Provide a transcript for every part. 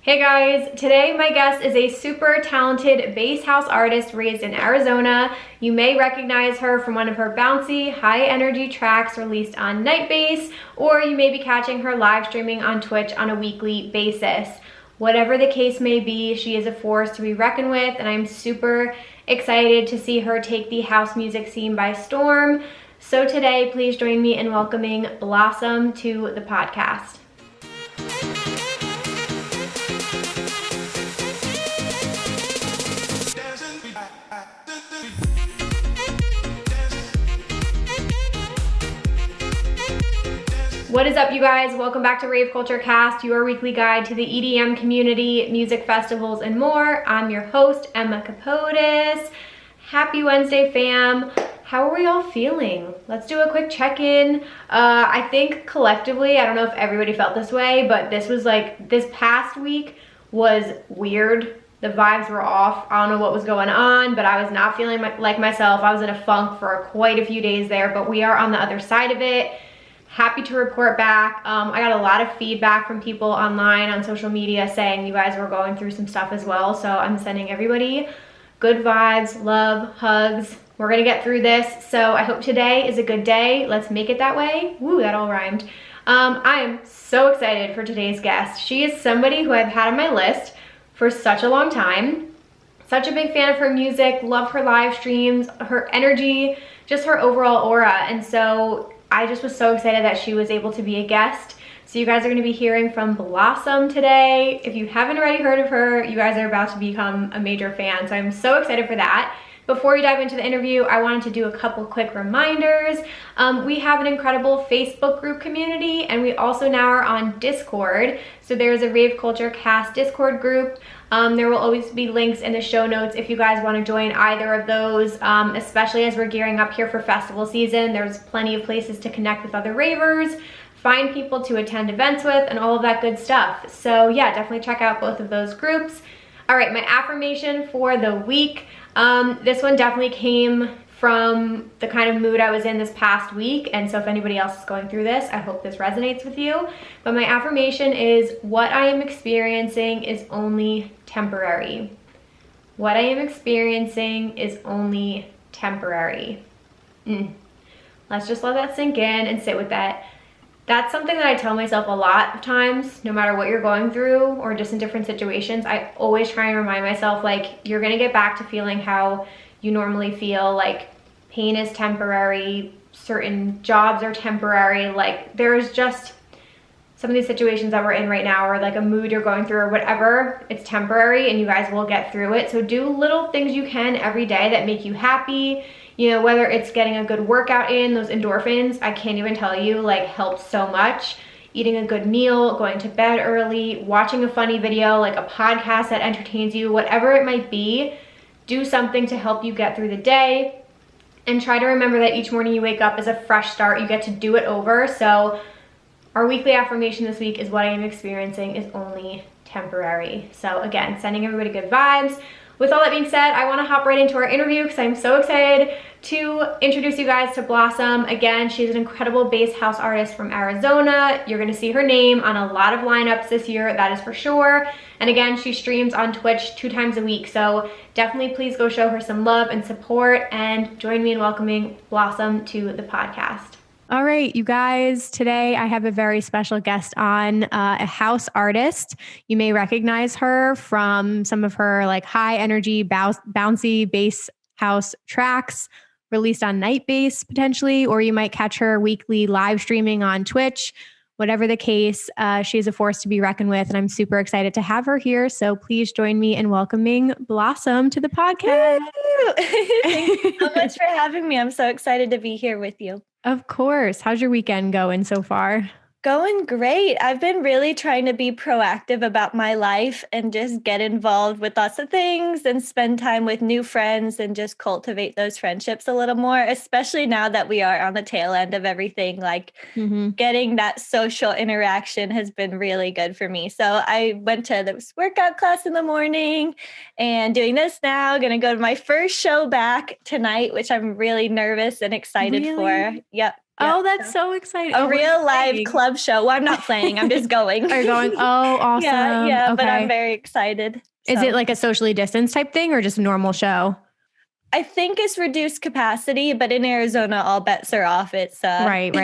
Hey guys, today my guest is a super talented bass house artist raised in Arizona. You may recognize her from one of her bouncy, high energy tracks released on Night Bass, or you may be catching her live streaming on Twitch on a weekly basis. Whatever the case may be, she is a force to be reckoned with, and I'm super excited to see her take the house music scene by storm. So today, please join me in welcoming Blossom to the podcast. What is up, you guys? Welcome back to Rave Culture Cast, your weekly guide to the EDM community, music festivals, and more. I'm your host, Emma Capotis. Happy Wednesday, fam. How are we all feeling? Let's do a quick check-in. I think collectively, I don't know if everybody felt this way, but this past week was weird. The vibes were off. I don't know what was going on, but I was not feeling like myself. I was in a funk for quite a few days there, but we are on the other side of it. Happy to report back. I got a lot of feedback from people online on social media saying you guys were going through some stuff as well. So I'm sending everybody good vibes, love, hugs. We're gonna get through this. So I hope today is a good day. Let's make it that way. Woo, that all rhymed. I am so excited for today's guest. She is somebody who I've had on my list for such a long time. Such a big fan of her music, love her live streams, her energy, just her overall aura. And so I just was so excited that she was able to be a guest. So you guys are gonna be hearing from Blossom today. If you haven't already heard of her, you guys are about to become a major fan. So I'm so excited for that. Before we dive into the interview, I wanted to do a couple quick reminders. We have an incredible Facebook group community, and we also now are on Discord. So there's a Rave Culture Cast Discord group. There will always be links in the show notes if you guys want to join either of those, especially as we're gearing up here for festival season. There's plenty of places to connect with other ravers, find people to attend events with, and all of that good stuff. So yeah, definitely check out both of those groups. All right, my affirmation for the week. This one definitely came from the kind of mood I was in this past week, and so if anybody else is going through this, I hope this resonates with you. But my affirmation is, what I am experiencing is only temporary. What I am experiencing is only temporary. Let's just let that sink in and sit with that. That's something that I tell myself a lot of times, no matter what you're going through or just in different situations. I always try and remind myself, like, you're gonna get back to feeling how you normally feel. Like, pain is temporary, certain jobs are temporary. Like, there's just some of these situations that we're in right now, or like a mood you're going through or whatever, it's temporary and you guys will get through it. So do little things you can every day that make you happy. You know, whether it's getting a good workout in, those endorphins, I can't even tell you, like, helps so much. Eating a good meal, going to bed early, watching a funny video, like a podcast that entertains you, whatever it might be, do something to help you get through the day. And try to remember that each morning you wake up is a fresh start. You get to do it over. So our weekly affirmation this week is, what I am experiencing is only temporary. So again, sending everybody good vibes. With all that being said, I want to hop right into our interview because I'm so excited to introduce you guys to Blossom. Again, she's an incredible bass house artist from Arizona. You're going to see her name on a lot of lineups this year, that is for sure. And again, she streams on Twitch 2 times a week. So definitely please go show her some love and support, and join me in welcoming Blossom to the podcast. All right, you guys, today I have a very special guest on, a house artist. You may recognize her from some of her like high energy, bouncy bass house tracks released on Night Bass potentially, or you might catch her weekly live streaming on Twitch. Whatever the case, she is a force to be reckoned with, and I'm super excited to have her here. So please join me in welcoming Blossom to the podcast. Thank you so much for having me. I'm so excited to be here with you. Of course. How's your weekend going so far? Going great. I've been really trying to be proactive about my life and just get involved with lots of things and spend time with new friends and just cultivate those friendships a little more, especially now that we are on the tail end of everything. Like getting that social interaction has been really good for me. So I went to this workout class in the morning and doing this now. Going to go to my first show back tonight, which I'm really nervous and excited for. Yep. Oh, that's so exciting. A real live club show. Well, I'm not playing. I'm just going. Are you going? Oh, awesome. Yeah, okay. But I'm very excited. Is it like a socially distanced type thing or just a normal show? I think it's reduced capacity, but in Arizona, all bets are off. It's right.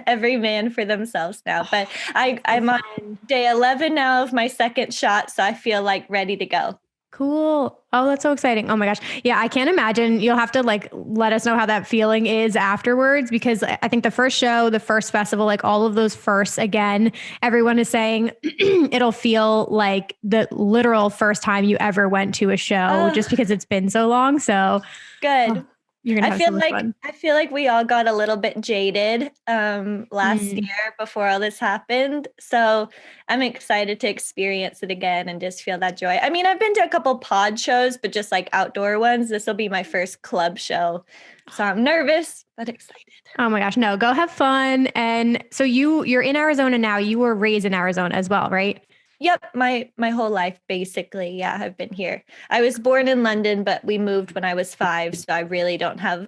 every man for themselves now. But I'm on day 11 now of my second shot, so I feel like ready to go. Cool. Oh, that's so exciting. Oh my gosh. Yeah, I can't imagine. You'll have to like let us know how that feeling is afterwards, because I think the first show, the first festival, like all of those firsts, again, everyone is saying it'll feel like the literal first time you ever went to a show, just because it's been so long. So good. You're gonna have so much fun. I feel like we all got a little bit jaded last year before all this happened. So I'm excited to experience it again and just feel that joy. I mean, I've been to a couple pod shows, but just like outdoor ones. This will be my first club show. So I'm nervous, but excited. Oh my gosh. No, go have fun. And so you're in Arizona now. You were raised in Arizona as well, right? Yep, my whole life, basically. Yeah, I've been here. I was born in London, but we moved when I was 5, so I really don't have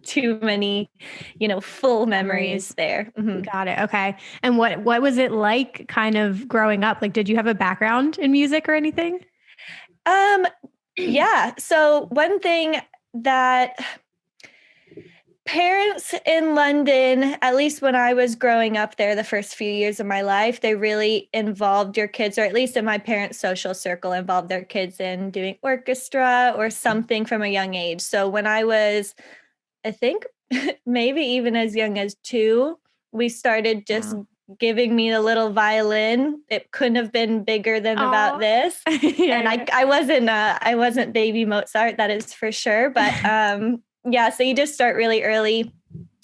too many, full memories there. Mm-hmm. Got it. Okay. And what was it like kind of growing up? Like, did you have a background in music or anything? Yeah. So one thing that parents in London, at least when I was growing up there, the first few years of my life, they really involved your kids, or at least in my parents' social circle, involved their kids in doing orchestra or something from a young age. So when I was, I think, maybe even as young as 2, we started just giving me a little violin. It couldn't have been bigger than about this. And I wasn't baby Mozart, that is for sure. But yeah, so you just start really early.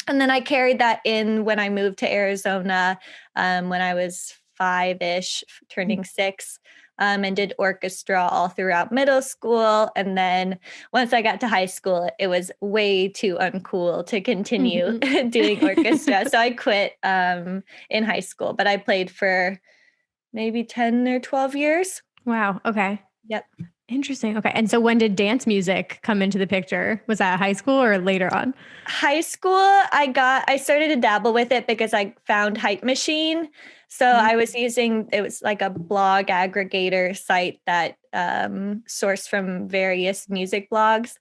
And then I carried that in when I moved to Arizona when I was 5-ish, turning 6, and did orchestra all throughout middle school. And then once I got to high school, it was way too uncool to continue doing orchestra. So I quit in high school, but I played for maybe 10 or 12 years. Wow. Okay. Yep. Interesting. Okay. And so when did dance music come into the picture? Was that high school or later on? High school, I started to dabble with it because I found Hype Machine. So I was it was like a blog aggregator site that sourced from various music blogs.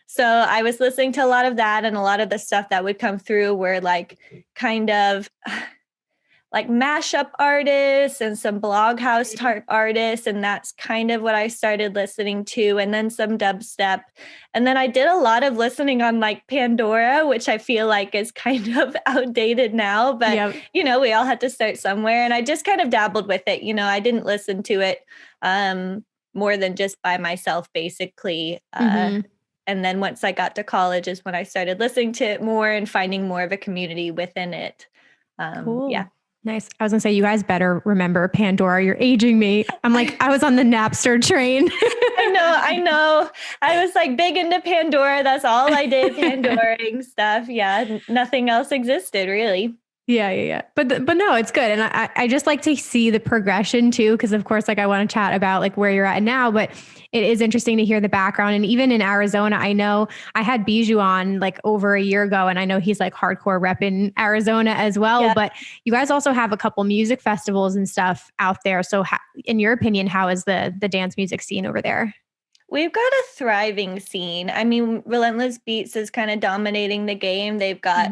So I was listening to a lot of that, and a lot of the stuff that would come through were like kind of like mashup artists and some blog house type artists. And that's kind of what I started listening to. And then some dubstep. And then I did a lot of listening on like Pandora, which I feel like is kind of outdated now, but we all had to start somewhere. And I just kind of dabbled with it. I didn't listen to it more than just by myself, basically. And then once I got to college is when I started listening to it more and finding more of a community within it. Cool. Yeah. Nice. I was gonna say, you guys better remember Pandora. You're aging me. I'm like, I was on the Napster train. I know. I was like big into Pandora. That's all I did, Pandoring stuff. Yeah. Nothing else existed really. Yeah. But no, it's good. And I just like to see the progression too. Cause of course, like I want to chat about like where you're at now, but it is interesting to hear the background. And even in Arizona, I know I had Bijou on like over a year ago, and I know he's like hardcore rep in Arizona as well, but you guys also have a couple music festivals and stuff out there. So in your opinion, how is the dance music scene over there? We've got a thriving scene. I mean, Relentless Beats is kind of dominating the game. They've got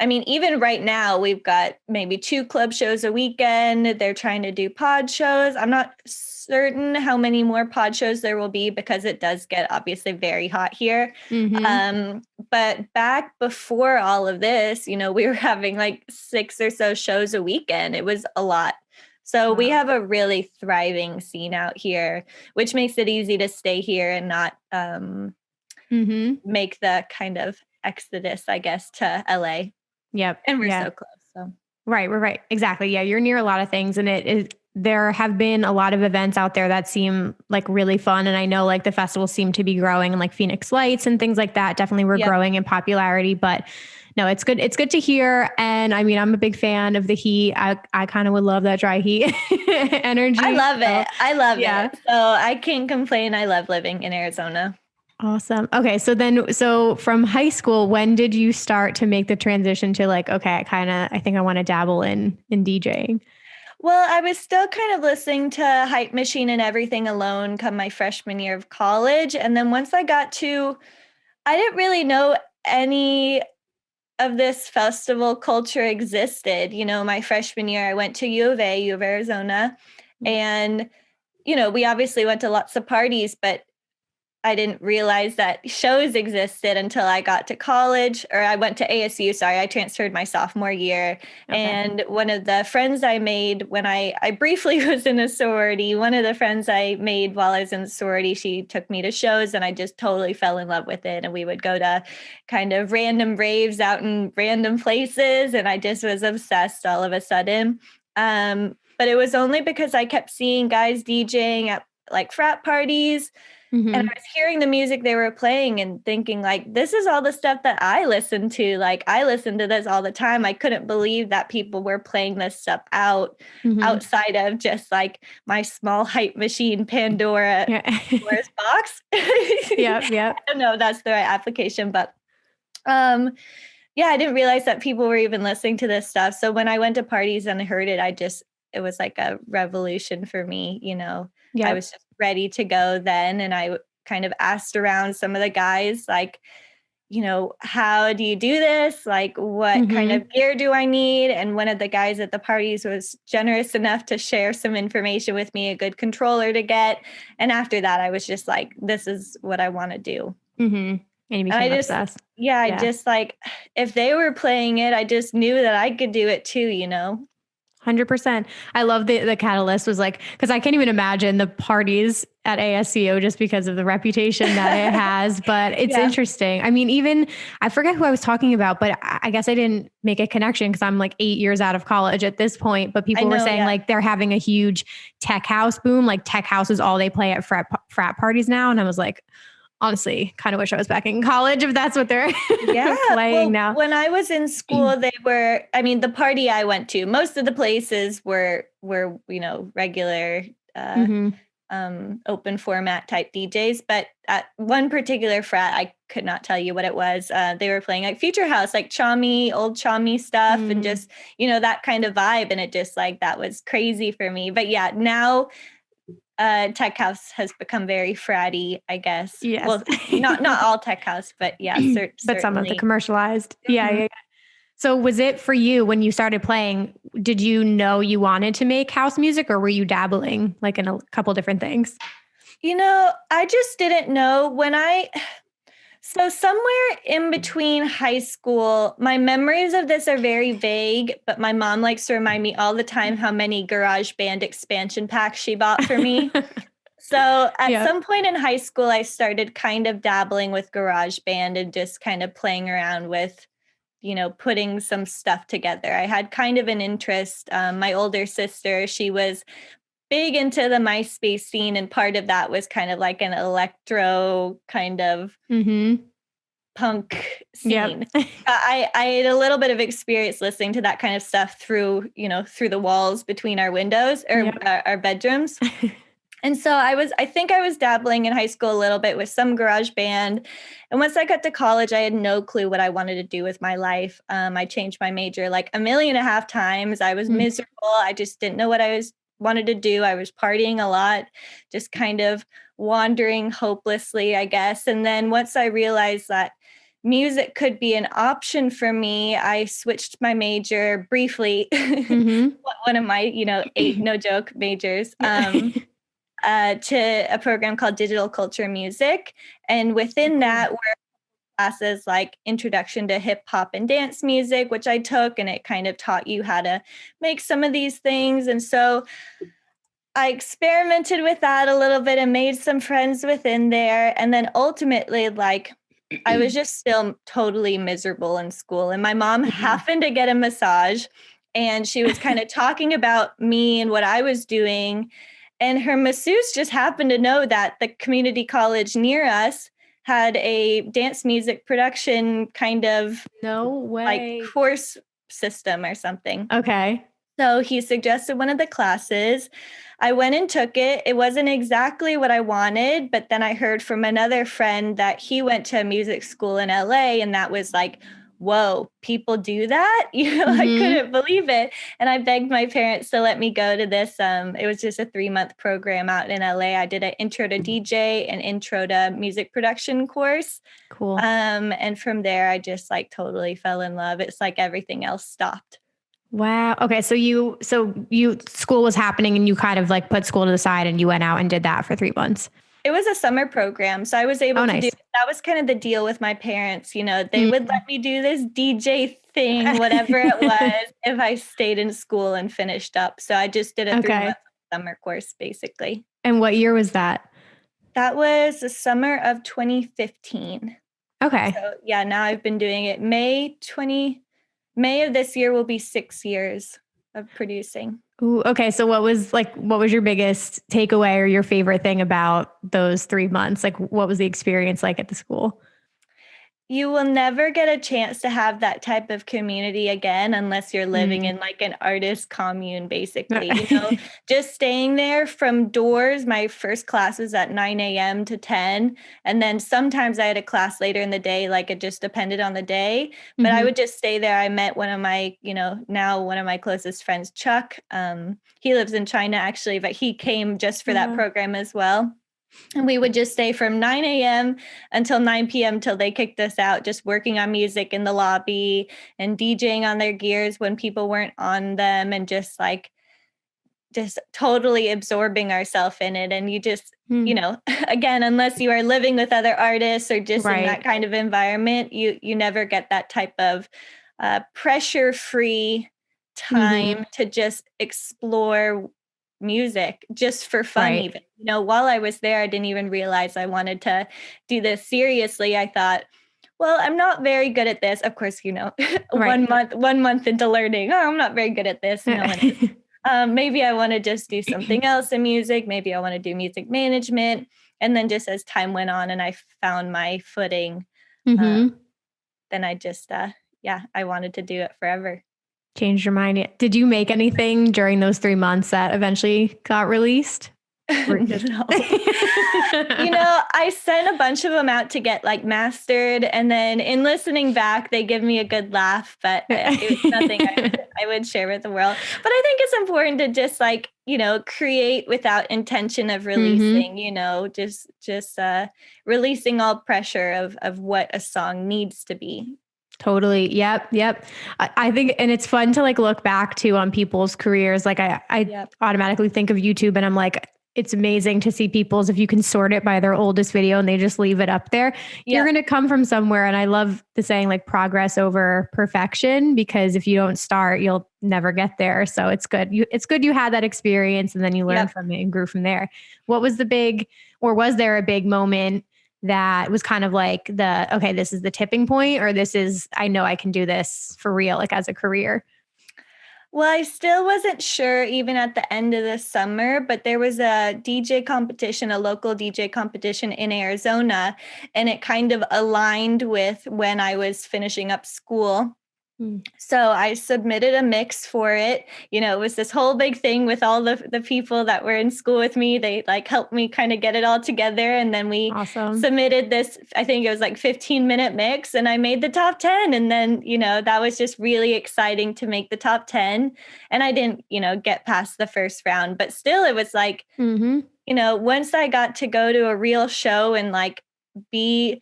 I mean, even right now, we've got maybe 2 club shows a weekend. They're trying to do pod shows. I'm not certain how many more pod shows there will be because it does get obviously very hot here. But back before all of this, we were having like 6 or so shows a weekend. It was a lot. So we have a really thriving scene out here, which makes it easy to stay here and not make the kind of exodus, I guess, to LA. Yep. And we're so close. So Right. Exactly. Yeah. You're near a lot of things, and there have been a lot of events out there that seem like really fun. And I know like the festivals seem to be growing, and like Phoenix Lights and things like that definitely were growing in popularity, but no, it's good. It's good to hear. And I mean, I'm a big fan of the heat. I kind of would love that dry heat energy. I love it. So I can't complain. I love living in Arizona. Awesome. Okay. So from high school, when did you start to make the transition to like, okay, I think I want to dabble in DJing? Well, I was still kind of listening to Hype Machine and Everything Alone come my freshman year of college. And then once I didn't really know any of this festival culture existed. My freshman year, I went to U of Arizona. And, we obviously went to lots of parties, but I didn't realize that shows existed until I got to college, or I went to ASU. Sorry, I transferred my sophomore year. Okay. And one of the friends I made when I briefly was in a sorority, one of the friends I made while I was in the sorority, she took me to shows and I just totally fell in love with it. And we would go to kind of random raves out in random places. And I just was obsessed all of a sudden. But it was only because I kept seeing guys DJing at like frat parties. And I was hearing the music they were playing and thinking like, this is all the stuff that I listen to. Like I listen to this all the time. I couldn't believe that people were playing this stuff outside of just like my small Hype Machine Pandora's box. Yep. I don't know if that's the right application, but yeah, I didn't realize that people were even listening to this stuff. So when I went to parties and I heard it, it was like a revolution for me, Yep. I was just ready to go then. And I kind of asked around some of the guys, like, how do you do this? Like, what kind of gear do I need? And one of the guys at the parties was generous enough to share some information with me, a good controller to get. And after that, I was just like, this is what I want to do. And you became obsessed. I just like, if they were playing it, I just knew that I could do it too, 100%. I love the catalyst was like, because I can't even imagine the parties at ASCO just because of the reputation that it has. But it's interesting. I mean, even I forget who I was talking about, but I guess I didn't make a connection because I'm like 8 years out of college at this point. But people were saying like they're having a huge tech house boom. Like tech house is all they play at frat parties now. And I was like, honestly, kind of wish I was back in college if that's what they're playing now. When I was in school, the party I went to, most of the places were regular open format type DJs. But at one particular frat, I could not tell you what it was. They were playing like Future House, like old chommy stuff and just, that kind of vibe. And it just like, that was crazy for me. But yeah, now tech house has become very fratty, I guess. Yes. Well, not all tech house, but yeah, but some of the commercialized. Yeah. So was it for you when you started playing, did you know you wanted to make house music or were you dabbling like in a couple different things? I just didn't know so somewhere in between high school, my memories of this are very vague, but my mom likes to remind me all the time how many GarageBand expansion packs she bought for me. So at some point in high school, I started kind of dabbling with GarageBand and just kind of playing around with, putting some stuff together. I had kind of an interest. My older sister, she was big into the MySpace scene, and part of that was kind of like an electro kind of punk scene. I had a little bit of experience listening to that kind of stuff through the walls between our windows or our bedrooms. And so I think I was dabbling in high school a little bit with some GarageBand. And once I got to college, I had no clue what I wanted to do with my life. I changed my major like 1.5 million times. I was miserable. I just didn't know what I wanted to do. I was partying a lot, just kind of wandering hopelessly, I guess. And then once I realized that music could be an option for me, I switched my major briefly, one of my, 8 no joke majors, to a program called Digital Culture Music. And within that were classes like Introduction to Hip Hop and Dance Music, which I took, and it kind of taught you how to make some of these things. And so I experimented with that a little bit and made some friends within there. And then ultimately, like, I was just still totally miserable in school. And my mom happened to get a massage, and she was kind of talking about me and what I was doing. And her masseuse just happened to know that the community college near us had a dance music production kind of like course system or something. Okay. So he suggested one of the classes. I went and took it. It wasn't exactly what I wanted, but then I heard from another friend that he went to a music school in LA, and that was like, whoa, people do that? I Mm-hmm. couldn't believe it. And I begged my parents to let me go to this. It was just a 3-month program out in LA. I did an intro to DJ and intro to music production course. Cool. And from there, I just like totally fell in love. It's like everything else stopped. Wow. Okay. So you school was happening and you kind of like put school to the side and you went out and did that for 3 months. It was a summer program, so I was Oh, able to do nice. that. Was kind of the deal with my parents, they would let me do this DJ thing, whatever it was, if I stayed in school and finished up. So I just did a Okay. 3-month summer course, basically. And what year was that? That was the summer of 2015. Okay. So yeah, now I've been doing it. May of this year will be 6 years of producing. Ooh, okay. So what was your biggest takeaway or your favorite thing about those 3 months? Like what was the experience like at the school? You will never get a chance to have that type of community again unless you're living in like an artist commune, basically. Just staying there from doors. My first class was at 9 a.m. to 10. And then sometimes I had a class later in the day, like it just depended on the day. But I would just stay there. I met one of my, now one of my closest friends, Chuck. He lives in China actually, but he came just for that program as well. And we would just stay from 9 a.m. until 9 p.m. till they kicked us out, just working on music in the lobby and DJing on their gears when people weren't on them, and just totally absorbing ourselves in it. And you just, again, unless you are living with other artists or just in that kind of environment, you never get that type of pressure-free time to just explore music just for fun. Even while I was there, I didn't even realize I wanted to do this seriously. I thought, well, I'm not very good at this, of course. 1 month into learning, I'm not very good at this. No one is. Maybe I want to just do something else in music. Maybe I want to do music management. And then just as time went on and I found my footing, then I just I wanted to do it forever. Changed your mind. Did you make anything during those 3 months that eventually got released? No. I sent a bunch of them out to get like mastered, and then in listening back, they give me a good laugh, but it was nothing I would share with the world. But I think it's important to just create without intention of releasing, just releasing all pressure of what a song needs to be. Totally. Yep. I think, and it's fun to look back to on people's careers. Like I automatically think of YouTube, and I'm like, it's amazing to see people's, if you can sort it by their oldest video and they just leave it up there, you're going to come from somewhere. And I love the saying progress over perfection, because if you don't start, you'll never get there. So it's good. It's good you had that experience and then you learned from it and grew from there. What was was there a big moment that was kind of like okay, this is the tipping point, or this is, I know I can do this for real, as a career? Well, I still wasn't sure even at the end of the summer, but there was a DJ competition, a local DJ competition in Arizona, and it kind of aligned with when I was finishing up school. So I submitted a mix for it. It was this whole big thing with all the people that were in school with me. They helped me kind of get it all together. And then we submitted this, I think it was 15-minute mix, and I made the top 10. And then, that was just really exciting to make the top 10. And I didn't, get past the first round, but still it was once I got to go to a real show and be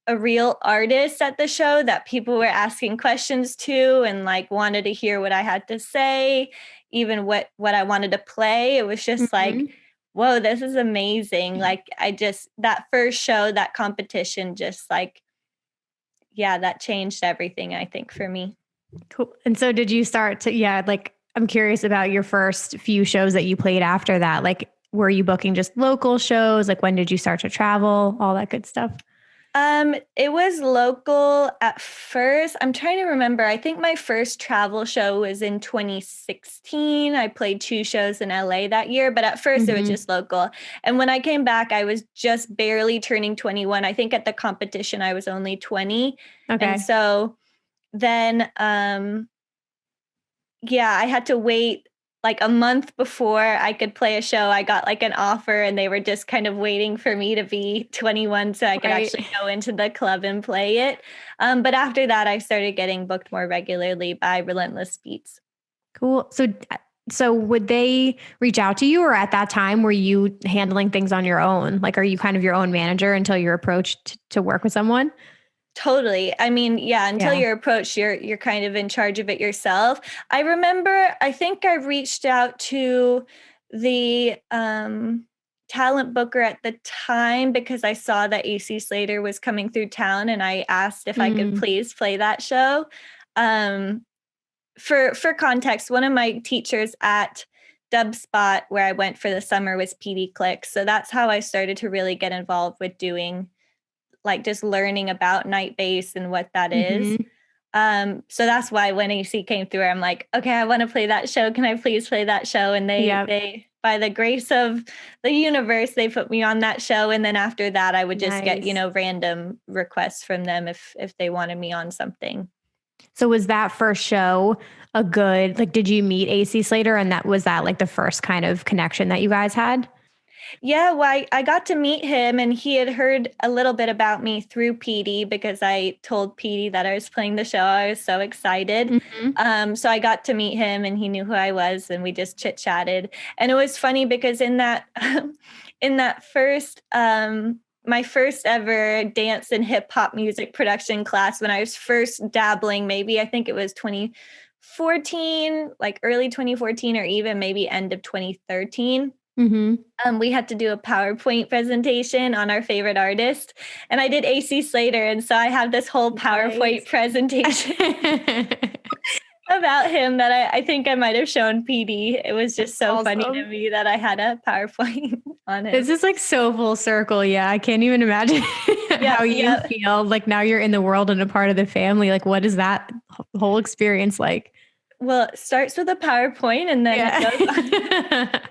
a real artist at the show that people were asking questions to and wanted to hear what I had to say, even what I wanted to play. It was just whoa, this is amazing. That first show, that competition, just that changed everything, I think, for me. Cool. And so did you start to, I'm curious about your first few shows that you played after that. Were you booking just local shows? When did you start to travel? All that good stuff? It was local at first. I'm trying to remember. I think my first travel show was in 2016. I played 2 shows in LA that year, but at first it was just local. And when I came back, I was just barely turning 21. I think at the competition, I was only 20. Okay. And so then, yeah, I had to wait like a month before I could play a show. I got like an offer and they were just kind of waiting for me to be 21 so I could Right. actually go into the club and play it. But after that, I started getting booked more regularly by Relentless Beats. Cool. So would they reach out to you, or at that time were you handling things on your own? Like, are you kind of your own manager until you're approached to work with someone? Totally. I mean, yeah, until Yeah. you're approached, you're kind of in charge of it yourself. I remember, I think I reached out to the talent booker at the time because I saw that AC Slater was coming through town and I asked if I could Mm. please play that show. Um for context, one of my teachers at Dubspot where I went for the summer was PD Click. So that's how I started to really get involved with doing like just learning about night bass and what that is. Mm-hmm. So that's why when AC came through, I'm like, okay, I want to play that show. Can I please play that show? And Yep. they, by the grace of the universe, they put me on that show. And then after that, I would just get, Nice. random requests from them if they wanted me on something. So was that first show a good, like, did you meet AC Slater, and was that like the first kind of connection that you guys had? Yeah, well, I got to meet him and he had heard a little bit about me through PD because I told PD that I was playing the show. I was so excited. Mm-hmm. So I got to meet him and he knew who I was and we just chit-chatted. And it was funny because in that in that first my first ever dance and hip hop music production class when I was first dabbling, maybe I think it was 2014, like early 2014 or even maybe end of 2013. Mm-hmm. We had to do a PowerPoint presentation on our favorite artist, and I did AC Slater, and so I have this whole PowerPoint presentation about him that I think I might have shown PD. It was just so funny to me that I had a PowerPoint on him. This is like so full circle. Yeah, I can't even imagine how you feel. Like now you're in the world and a part of the family. Like, what is that whole experience like? Well, it starts with a PowerPoint and then it goes.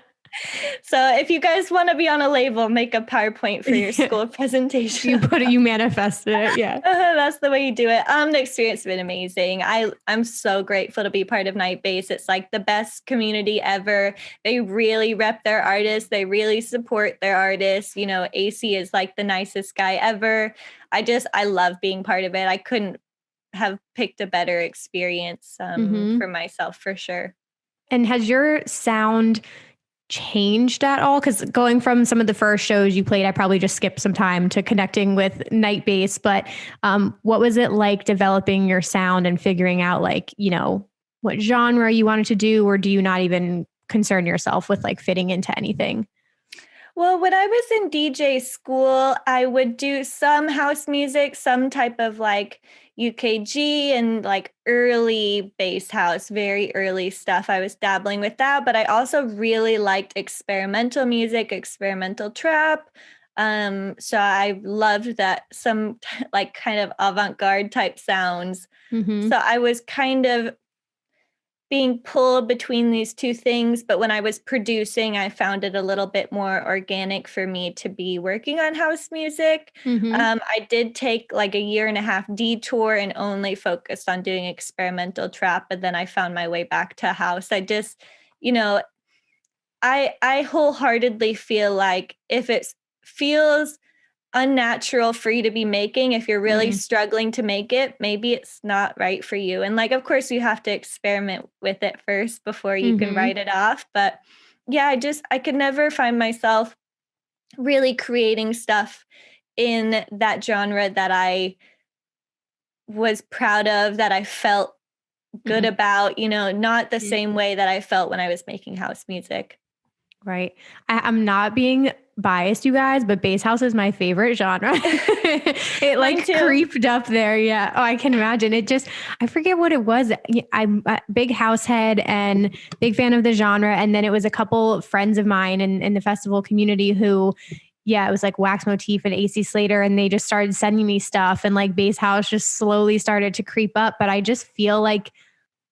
So if you guys want to be on a label, make a PowerPoint for your school presentation. You manifested it. Yeah. That's the way you do it. The experience has been amazing. I'm so grateful to be part of Night Bass. It's like the best community ever. They really rep their artists. They really support their artists. AC is like the nicest guy ever. I love being part of it. I couldn't have picked a better experience for myself for sure. And has your sound changed at all? Because going from some of the first shows you played, I probably just skipped some time to connecting with Night Bass, but what was it like developing your sound and figuring out like, what genre you wanted to do, or do you not even concern yourself with like fitting into anything? Well, when I was in DJ school, I would do some house music, some type of like UKG and like early bass house, very early stuff. I was dabbling with that, but I also really liked experimental music, experimental trap. So I loved that some like kind of avant-garde type sounds. Mm-hmm. So I was kind of being pulled between these two things, but when I was producing, I found it a little bit more organic for me to be working on house music. Mm-hmm. I did take like a 1.5 year detour and only focused on doing experimental trap, but then I found my way back to house. I just, I wholeheartedly feel like if it feels unnatural for you to be making, if you're really struggling to make it, maybe it's not right for you. And like, of course you have to experiment with it first before you can write it off. But yeah, I could never find myself really creating stuff in that genre that I was proud of, that I felt good about, not the same way that I felt when I was making house music. Right. I'm not being biased, you guys, but bass house is my favorite genre. It like creeped up there. Yeah. Oh, I can imagine. I forget what it was. I'm a big house head and big fan of the genre. And then it was a couple friends of mine in the festival community who, it was like Wax Motif and AC Slater. And they just started sending me stuff, and like bass house just slowly started to creep up. But I just feel like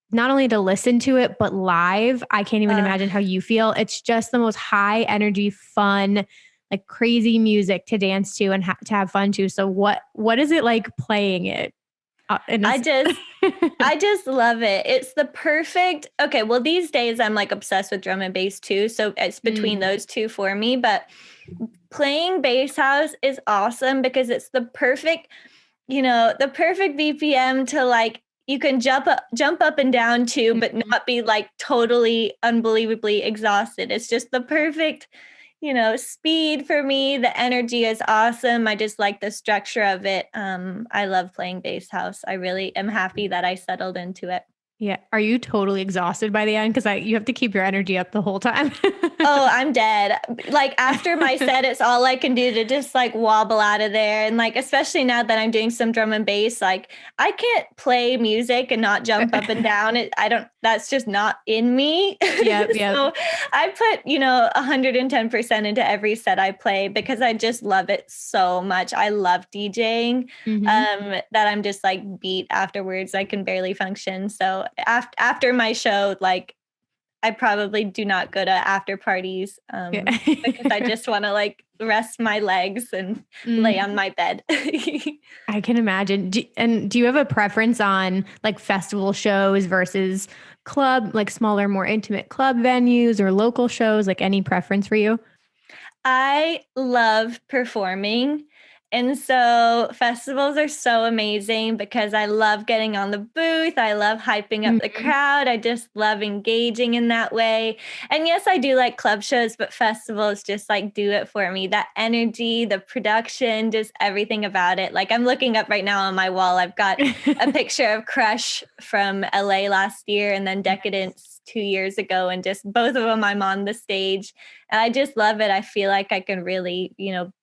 not only to listen to it, but live, I can't even imagine how you feel. It's just the most high energy, fun, like crazy music to dance to and to have fun to. So what is it like playing it? I just love it. It's the perfect, okay, well, these days I'm like obsessed with drum and bass too. So it's between those two for me. But playing bass house is awesome because it's the perfect, the perfect BPM to like, you can jump up and down to, but not be like totally unbelievably exhausted. It's just the perfect, speed for me. The energy is awesome. I just like the structure of it. I love playing bass house. I really am happy that I settled into it. Yeah. Are you totally exhausted by the end? Because you have to keep your energy up the whole time. Oh, I'm dead. Like after my set, it's all I can do to just like wobble out of there. And like, especially now that I'm doing some drum and bass, like I can't play music and not jump up and down. That's just not in me. Yep. So I put, 110% into every set I play because I just love it so much. I love DJing that I'm just like beat afterwards. I can barely function. So after my show, like, I probably do not go to after parties because I just want to like rest my legs and lay on my bed. I can imagine. Do you have a preference on like festival shows versus club, like smaller, more intimate club venues or local shows? Like any preference for you? I love performing. And so festivals are so amazing because I love getting on the booth. I love hyping up the crowd. I just love engaging in that way. And yes, I do like club shows, but festivals just like do it for me. That energy, the production, just everything about it. Like I'm looking up right now on my wall. I've got a picture of Crush from LA last year and then Decadence 2 years ago. And just both of them, I'm on the stage. And I just love it. I feel like I can really,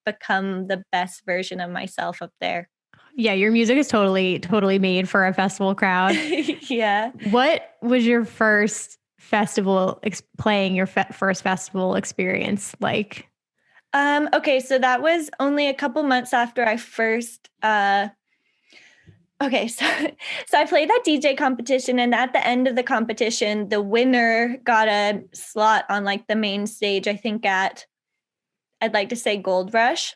become the best version of myself up there. Yeah, your music is totally made for a festival crowd. Yeah. What was your first festival playing your first festival experience like? Okay, so that was only a couple months after I first okay, so I played that DJ competition, and at the end of the competition, the winner got a slot on like the main stage, I think at, I'd like to say Gold Rush.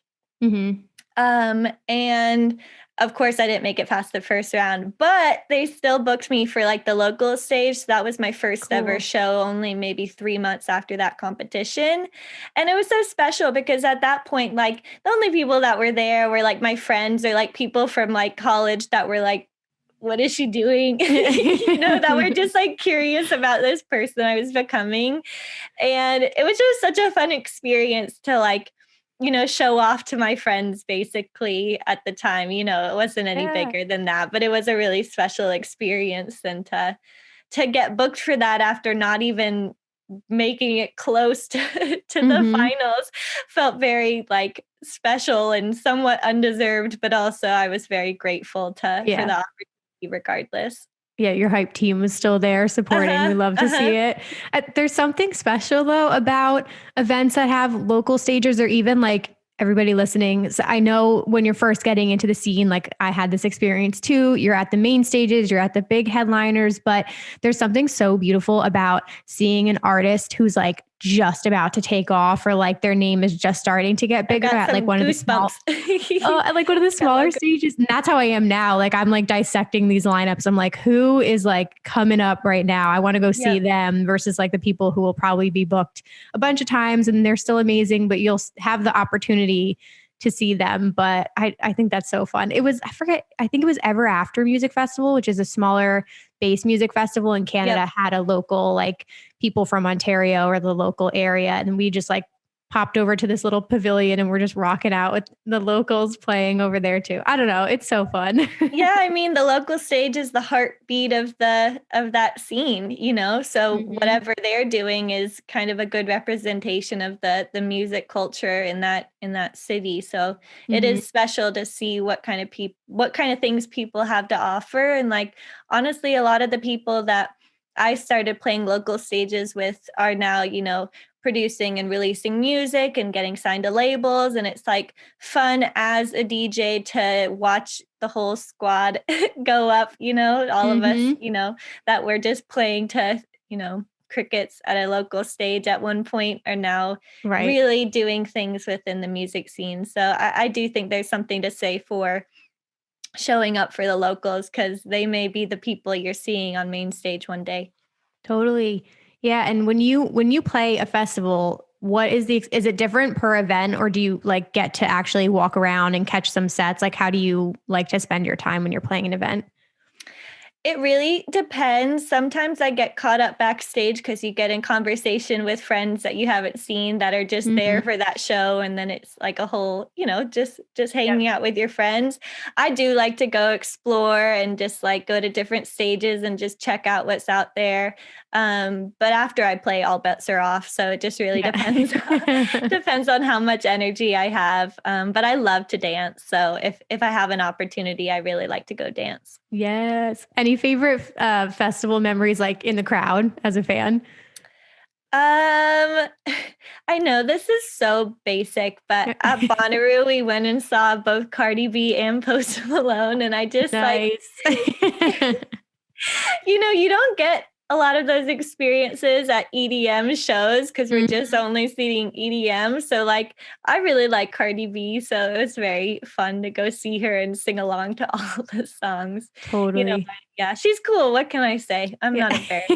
And of course I didn't make it past the first round, but they still booked me for like the local stage. So that was my first ever show, only maybe 3 months after that competition. And it was so special because at that point, like the only people that were there were like my friends or like people from like college that were like, what is she doing? That were just like curious about this person I was becoming. And it was just such a fun experience to like, show off to my friends basically at the time. It wasn't any bigger than that, but it was a really special experience. And to get booked for that after not even making it close to the finals felt very like special and somewhat undeserved, but also I was very grateful for the opportunity regardless. Yeah, your hype team was still there supporting. We love to see it. There's something special though about events that have local stages or even like everybody listening. So I know when you're first getting into the scene, like I had this experience too, you're at the main stages, you're at the big headliners, but there's something so beautiful about seeing an artist who's like just about to take off or like their name is just starting to get bigger at like one of the small, at like one of the smaller stages. And that's how I am now. Like I'm like dissecting these lineups. I'm like, who is like coming up right now? I want to go see them versus like the people who will probably be booked a bunch of times and they're still amazing, but you'll have the opportunity to see them. But I think that's so fun. I think it was Ever After Music Festival, which is a smaller bass music festival in Canada, had a local, like people from Ontario or the local area. And we just like popped over to this little pavilion and we're just rocking out with the locals playing over there too. I don't know. It's so fun. Yeah. I mean, the local stage is the heartbeat of that scene, so whatever they're doing is kind of a good representation of the music culture in that city. So it is special to see what kind of things people have to offer. And like, honestly, a lot of the people that I started playing local stages with are now, producing and releasing music and getting signed to labels. And it's like fun as a DJ to watch the whole squad go up, all of us, that were just playing to, crickets at a local stage at one point are now really doing things within the music scene. So I do think there's something to say for showing up for the locals because they may be the people you're seeing on main stage one day. Totally. Yeah. And when you play a festival, what is is it different per event, or do you like get to actually walk around and catch some sets? Like, how do you like to spend your time when you're playing an event? It really depends. Sometimes I get caught up backstage because you get in conversation with friends that you haven't seen that are just there Mm-hmm. for that show, and then it's like a whole, just Yep. hanging out with your friends. I do like to go explore and just like go to different stages and just check out what's out there. But after I play, all bets are off. So it just really depends Yeah. depends on how much energy I have. But I love to dance. So if I have an opportunity, I really like to go dance. Yes. Any favorite festival memories, like in the crowd as a fan? Um, I know this is so basic, but at Bonnaroo, we went and saw both Cardi B and Post Malone, and I just like, Nice. you don't get a lot of those experiences at EDM shows because we're just Mhm. only seeing EDM. So like, I really like Cardi B, so it was very fun to go see her and sing along to all the songs. Totally. Yeah, she's cool. What can I say? I'm Yeah. not embarrassed.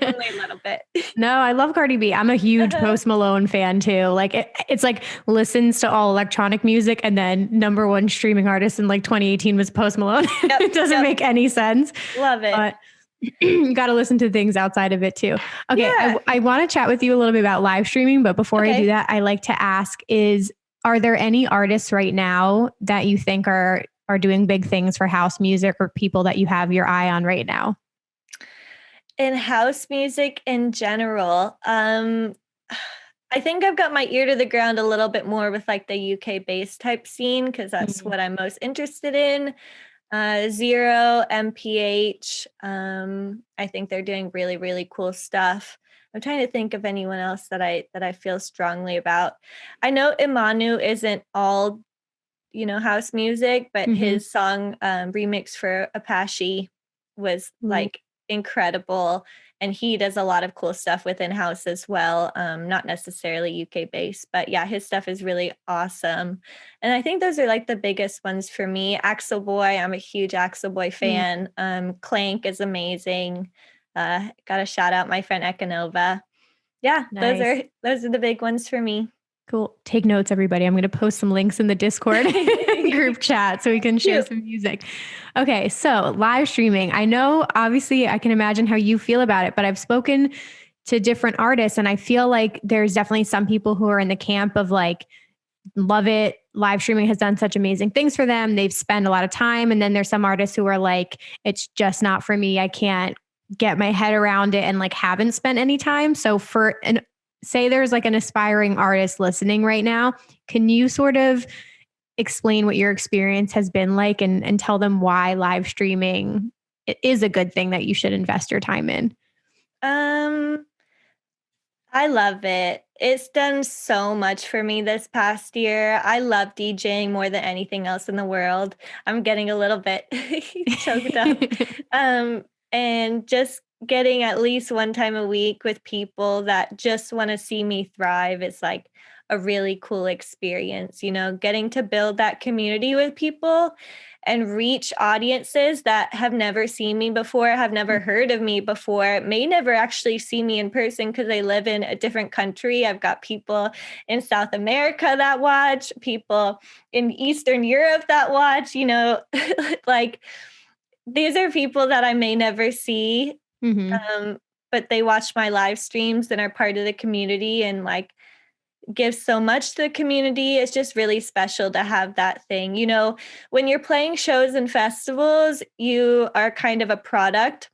Only a little bit. No, I love Cardi B. I'm a huge Uh-huh. Post Malone fan too. Like it's like listens to all electronic music, and then number one streaming artist in like 2018 was Post Malone. Yep, It doesn't yep. make any sense, Love it. but you got to listen to things outside of it too. Okay, Yeah. I want to chat with you a little bit about live streaming, but before I do Okay. that, I like to ask: are there any artists right now that you think are doing big things for house music, or people that you have your eye on right now? In house music in general, I think I've got my ear to the ground a little bit more with like the UK bass type scene because that's Mm, what I'm most interested in. Zero, MPH. I think they're doing really, really cool stuff. I'm trying to think of anyone else that I feel strongly about. I know Imanu isn't all, house music, but mhm. his song remix for Apache was Ooh, like incredible. And he does a lot of cool stuff within house as well. Not necessarily UK based, but yeah, his stuff is really awesome. And I think those are like the biggest ones for me. Axel Boy, I'm a huge Axel Boy mm, fan. Clank is amazing. Got to shout out my friend Ekanova. Yeah, those are nice. those are the big ones for me. Cool. Take notes, everybody. I'm going to post some links in the Discord group chat so we can share Cute. some music. Okay. So, live streaming. I know, obviously, I can imagine how you feel about it, but I've spoken to different artists, and I feel like there's definitely some people who are in the camp of like, love it. Live streaming has done such amazing things for them. They've spent a lot of time. And then there's some artists who are like, it's just not for me. I can't get my head around it and like haven't spent any time. So for an say there's like an aspiring artist listening right now, can you sort of explain what your experience has been like, and tell them why live streaming is a good thing that you should invest your time in? Um, I love it. It's done so much for me this past year. I love DJing more than anything else in the world. I'm getting a little bit choked up. Um, and just getting at least one time a week with people that just want to see me thrive is like a really cool experience, getting to build that community with people and reach audiences that have never seen me before, have never heard of me before, may never actually see me in person because they live in a different country. I've got people in South America that watch, people in Eastern Europe that watch, like these are people that I may never see, Hmm. um, but they watch my live streams and are part of the community and like give so much to the community. It's just really special to have that thing. When you're playing shows and festivals, you are kind of a product.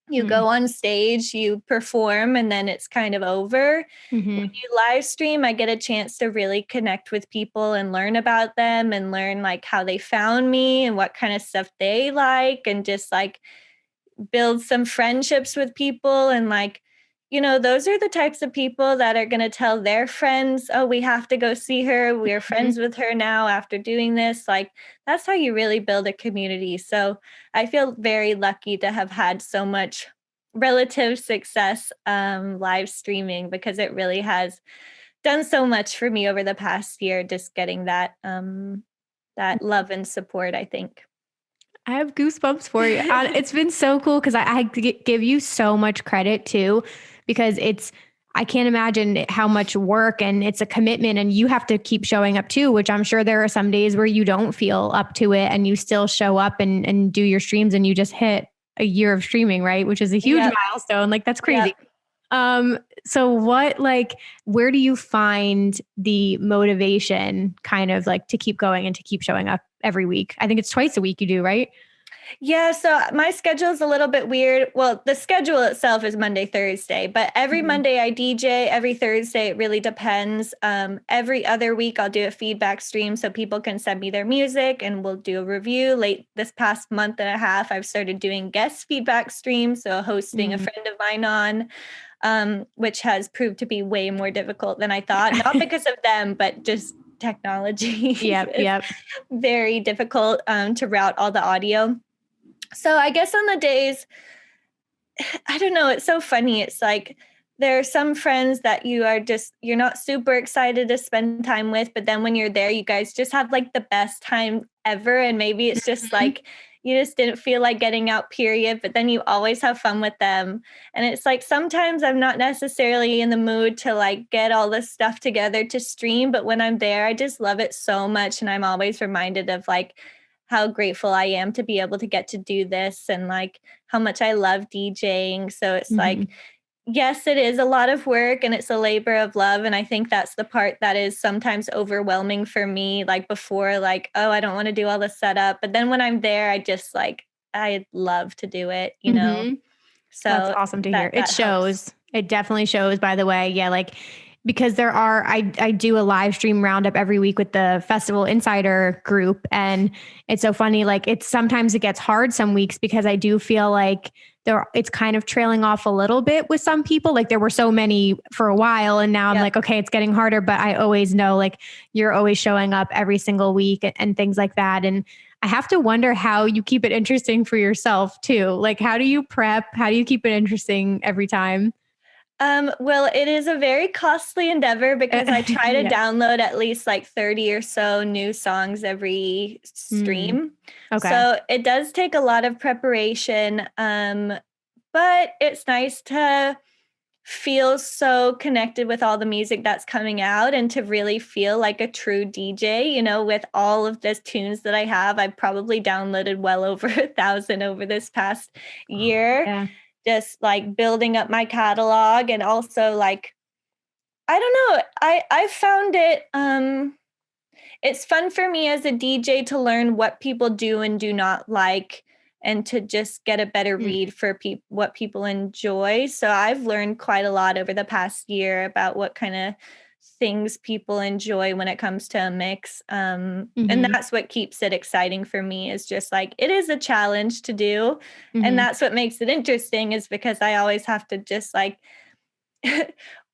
You go on stage, you perform, and then it's kind of over. When Hmm. you live stream, I get a chance to really connect with people and learn about them and learn like how they found me and what kind of stuff they like and just like build some friendships with people and like those are the types of people that are going to tell their friends, oh, we have to go see her, we're friends with her now after doing this. Like that's how you really build a community. So I feel very lucky to have had so much relative success live streaming because it really has done so much for me over the past year, just getting that love and support, I think. I have goosebumps for you. It's been so cool because I give you so much credit too, because I can't imagine how much work and it's a commitment and you have to keep showing up too, which I'm sure there are some days where you don't feel up to it and you still show up and do your streams and you just hit a year of streaming, right? Which is a huge Yep. milestone. Like that's crazy. Yep. So where do you find the motivation kind of like to keep going and to keep showing up every week? I think it's twice a week you do, right? Yeah, so my schedule is a little bit weird. Well, the schedule itself is Monday, Thursday, but every Monday I DJ, every Thursday it really depends. Every other week I'll do a feedback stream so people can send me their music and we'll do a review. Late this past month and a half, I've started doing guest feedback streams, so hosting a friend of mine on, which has proved to be way more difficult than I thought. Not because of them, but just technology. Yep. Very difficult to route all the audio. So I guess on the days, I don't know, it's so funny. It's like there are some friends that you're not super excited to spend time with, but then when you're there, you guys just have like the best time ever. And maybe it's just like you just didn't feel like getting out, period, but then you always have fun with them. And it's like sometimes I'm not necessarily in the mood to like get all this stuff together to stream, but when I'm there, I just love it so much. And I'm always reminded of like how grateful I am to be able to get to do this and like how much I love DJing. So it's like, yes, it is a lot of work and it's a labor of love. And I think that's the part that is sometimes overwhelming for me. Like before, like, oh, I don't want to do all the setup. But then when I'm there, I love to do it, you know? So that's awesome to hear. It shows. Helps. It definitely shows, by the way. Yeah. Like, because I do a live stream roundup every week with the Festival Insider group. And it's so funny. Like sometimes it gets hard some weeks because I do feel like it's kind of trailing off a little bit with some people. Like there were so many for a while and now I'm like, okay, it's getting harder, but I always know like you're always showing up every single week and things like that. And I have to wonder how you keep it interesting for yourself too. Like, how do you prep? How do you keep it interesting every time? Well, it is a very costly endeavor because I try to download at least like 30 or so new songs every stream. Okay. So it does take a lot of preparation. But it's nice to feel so connected with all the music that's coming out and to really feel like a true DJ, you know, with all of the tunes that I have. I've probably downloaded well over 1,000 over this past year. Yeah. Just like building up my catalog and also like, I don't know, I found it, it's fun for me as a DJ to learn what people do and do not like and to just get a better read for what people enjoy. So I've learned quite a lot over the past year about what kind of things people enjoy when it comes to a mix. And that's what keeps it exciting for me is just like, it is a challenge to do. And that's what makes it interesting is because I always have to just like,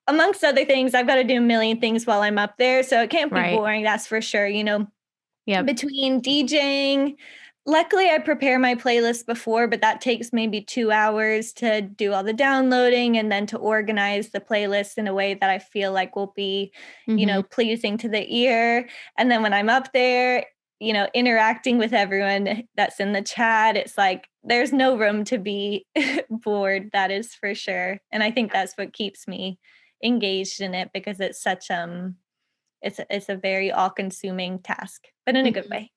amongst other things, I've got to do a million things while I'm up there. So it can't be boring. That's for sure. You know, between DJing, luckily I prepare my playlist before, but that takes maybe 2 hours to do all the downloading and then to organize the playlist in a way that I feel like will be, you know, pleasing to the ear. And then when I'm up there, you know, interacting with everyone that's in the chat, it's like, there's no room to be bored. That is for sure. And I think that's what keeps me engaged in it because it's such, it's a very all-consuming task, but in a good way.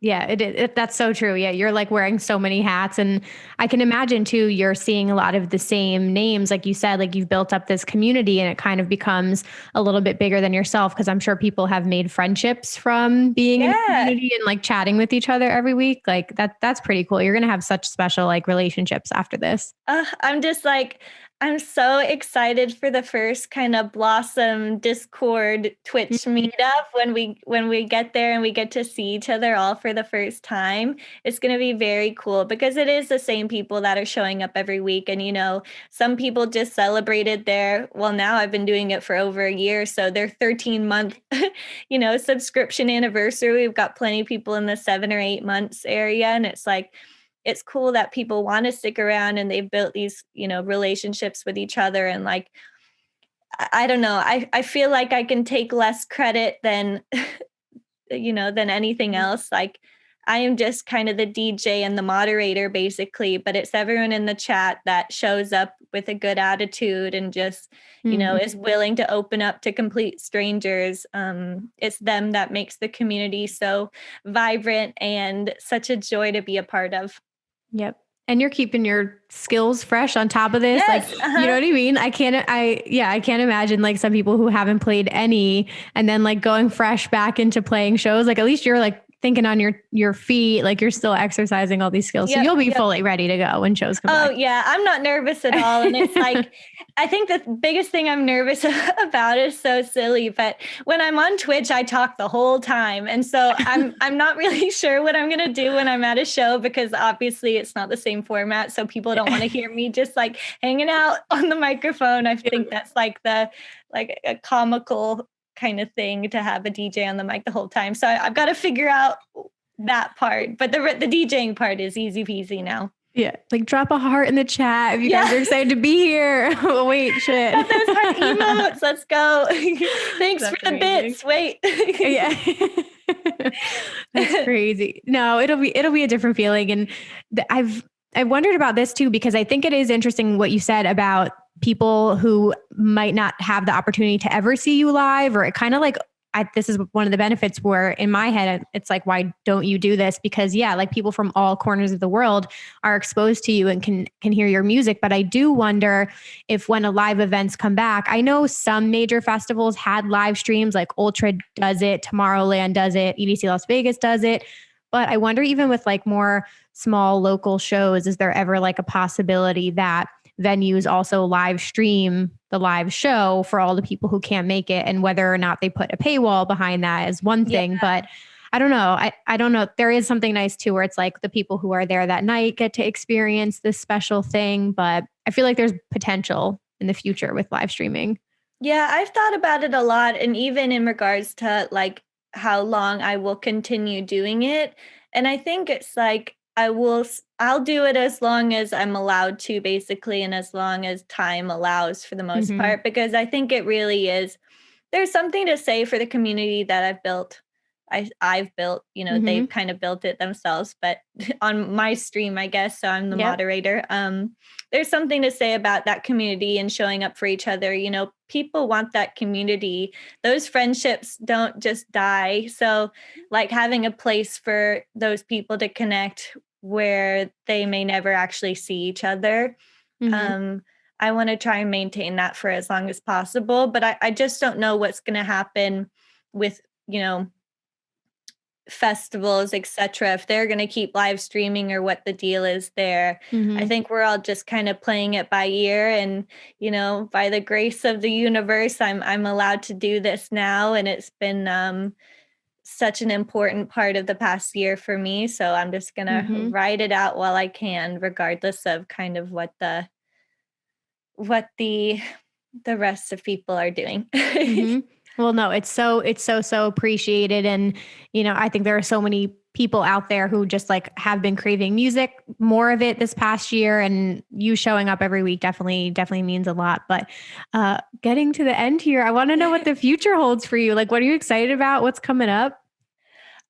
Yeah, that's so true. Yeah, you're like wearing so many hats. And I can imagine too, you're seeing a lot of the same names. Like you said, like you've built up this community and it kind of becomes a little bit bigger than yourself. Cause I'm sure people have made friendships from being in the community and like chatting with each other every week. Like that's pretty cool. You're going to have such special like relationships after this. I'm just like, I'm so excited for the first kind of Blossom Discord Twitch meetup when we get there and we get to see each other all for the first time. It's going to be very cool because it is the same people that are showing up every week. And, you know, some people just celebrated now I've been doing it for over a year. So their 13-month, you know, subscription anniversary. We've got plenty of people in the 7 or 8 months area. And it's like, it's cool that people want to stick around and they've built these, you know, relationships with each other. And like, I don't know, I feel like I can take less credit than, you know, than anything else. Like I am just kind of the DJ and the moderator basically, but it's everyone in the chat that shows up with a good attitude and just, is willing to open up to complete strangers. It's them that makes the community so vibrant and such a joy to be a part of. Yep. And you're keeping your skills fresh on top of this. Yes, like, you know what I mean? I can't imagine like some people who haven't played any and then like going fresh back into playing shows. Like at least you're like thinking on your feet, like you're still exercising all these skills. So you'll be fully ready to go when shows come back. Oh yeah. I'm not nervous at all. And it's like, I think the biggest thing I'm nervous about is so silly, but when I'm on Twitch, I talk the whole time. And so I'm not really sure what I'm going to do when I'm at a show, because obviously it's not the same format. So people don't want to hear me just like hanging out on the microphone. I think that's like a comical kind of thing to have a DJ on the mic the whole time. So I've got to figure out that part, but the DJing part is easy peasy now. Yeah. Like drop a heart in the chat if you guys are excited to be here. Oh, wait, shit. Got those heart emotes. Let's go. Thanks for the bits. Wait. Yeah. That's crazy. No, it'll be a different feeling. And I've wondered about this too, because I think it is interesting what you said about people who might not have the opportunity to ever see you live, or it kind of like, this is one of the benefits where in my head, it's like, why don't you do this? Because like people from all corners of the world are exposed to you and can hear your music. But I do wonder if when a live events come back, I know some major festivals had live streams, like Ultra does it, Tomorrowland does it, EDC Las Vegas does it. But I wonder, even with like more small local shows, is there ever like a possibility that venues also live stream the live show for all the people who can't make it? And whether or not they put a paywall behind that is one thing, but I don't know. I don't know. There is something nice too, where it's like the people who are there that night get to experience this special thing, but I feel like there's potential in the future with live streaming. Yeah, I've thought about it a lot. And even in regards to like how long I will continue doing it. And I think it's like, I'll do it as long as I'm allowed to, basically, and as long as time allows for the most part, because I think it really is, there's something to say for the community that I've built. I've built, they've kind of built it themselves, but on my stream, I guess, so I'm the moderator. There's something to say about that community and showing up for each other. People want that community. Those friendships don't just die. So like having a place for those people to connect where they may never actually see each other. I want to try and maintain that for as long as possible, but I just don't know what's going to happen with, festivals, etc., if they're going to keep live streaming or what the deal is there. I think we're all just kind of playing it by ear, and by the grace of the universe, I'm allowed to do this now, and it's been such an important part of the past year for me, so I'm just gonna ride it out while I can, regardless of kind of what the rest of people are doing. Well, no, it's so appreciated. And, I think there are so many people out there who just like have been craving music, more of it this past year, and you showing up every week definitely means a lot. But getting to the end here, I want to know what the future holds for you. Like, what are you excited about? What's coming up?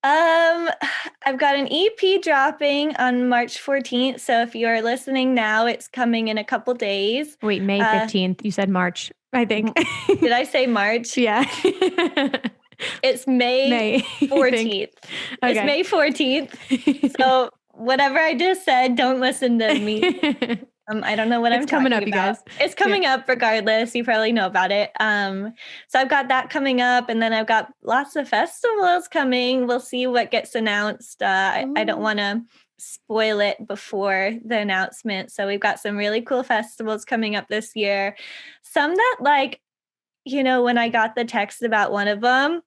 I've got an EP dropping on March 14th. So if you're listening now, it's coming in a couple days. Wait, May 15th. You said March, I think. Did I say March? Yeah. It's May 14th. Okay. It's May 14th. So whatever I just said, don't listen to me. I don't know what I'm talking about. You guys. It's coming up regardless. You probably know about it. So I've got that coming up, and then I've got lots of festivals coming. We'll see what gets announced. I don't want to spoil it before the announcement. So we've got some really cool festivals coming up this year. Some that when I got the text about one of them,